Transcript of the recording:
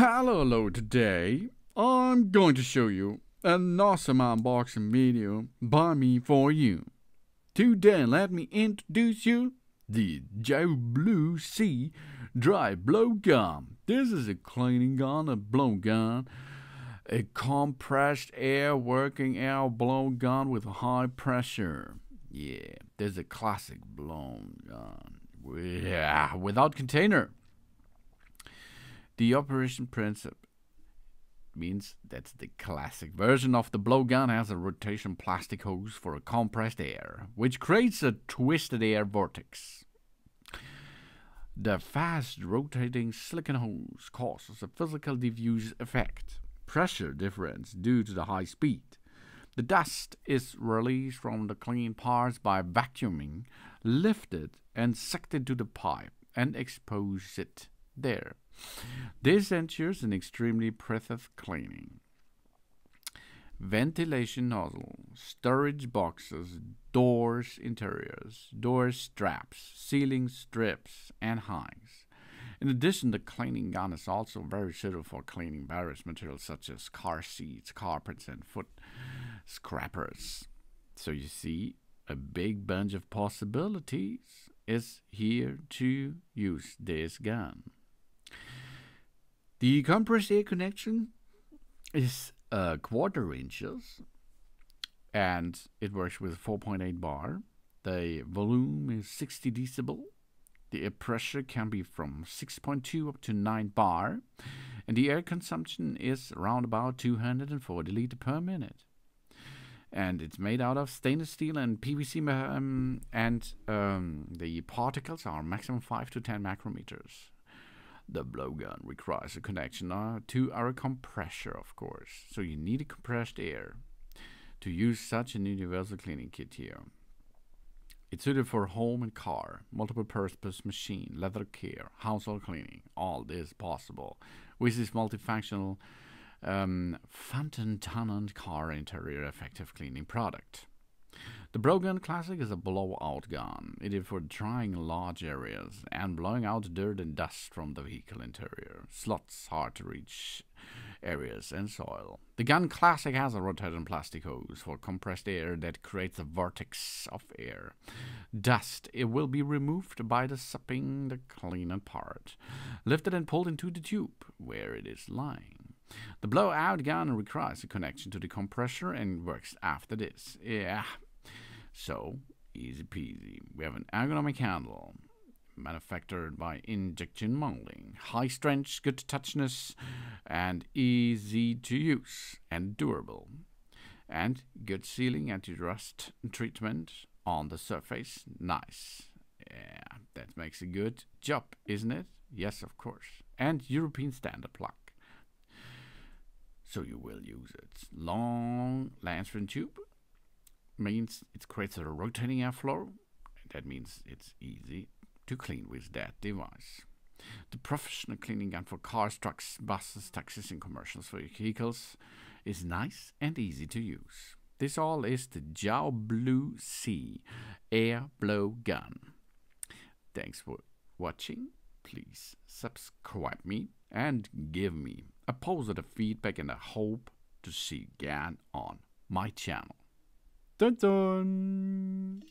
Hello, today I'm going to show you an awesome unboxing video by me for you. Today let me introduce you the Joe Blue Sea Dry Blow Gun. This is a cleaning gun, a blow gun, a compressed air working air blow gun with high pressure. Yeah, there's a classic blow gun. Yeah, without container. The operation principle means that the classic version of the blowgun has a rotation plastic hose for a compressed air, which creates a twisted air vortex. The fast rotating silicon hose causes a physical diffuse effect, pressure difference due to the high speed. The dust is released from the clean parts by vacuuming, lifted and sucked into the pipe and exposed there. This ensures an extremely precise cleaning. Ventilation nozzle, storage boxes, doors interiors, door straps, ceiling strips, and hangs. In addition, the cleaning gun is also very suitable for cleaning various materials such as car seats, carpets, and foot scrapers. So you see, a big bunch of possibilities is here to use this gun. The compressed air connection is a quarter inches and it works with 4.8 bar. The volume is 60 decibel. The air pressure can be from 6.2 up to 9 bar, and the air consumption is around about 240 liter per minute. And it's made out of stainless steel and PVC, the particles are maximum 5 to 10 micrometers. The blowgun requires a connection to our compressor, of course, so you need a compressed air to use such an universal cleaning kit here. It's suited for home and car, multiple purpose machine, leather care, household cleaning. All this possible with this multifunctional fountain-tunneled car interior effective cleaning product. The blowgun Classic is a blowout gun. It is for drying large areas and blowing out dirt and dust from the vehicle interior, slots, hard to reach areas, and soil. The gun Classic has a rotating plastic hose for compressed air that creates a vortex of air. Dust, it will be removed by the supping the cleaner part, lifted and pulled into the tube where it is lying. The blowout gun requires a connection to the compressor and works after this. Yeah. So, easy peasy. We have an ergonomic handle, manufactured by Injection Molding. High strength, good touchness, and easy to use, and durable. And good sealing anti-rust treatment on the surface. Nice. Yeah, that makes a good job, isn't it? Yes, of course. And European standard plug. So you will use it. Long Lansford tube means it creates a rotating airflow. That means it's easy to clean with that device. The professional cleaning gun for cars, trucks, buses, taxis, and commercial vehicles is nice and easy to use. This all is the Joe Blue Sea Air Blow Gun. Thanks for watching. Please subscribe me and give me a positive feedback, and I hope to see you again on my channel. Dun dun!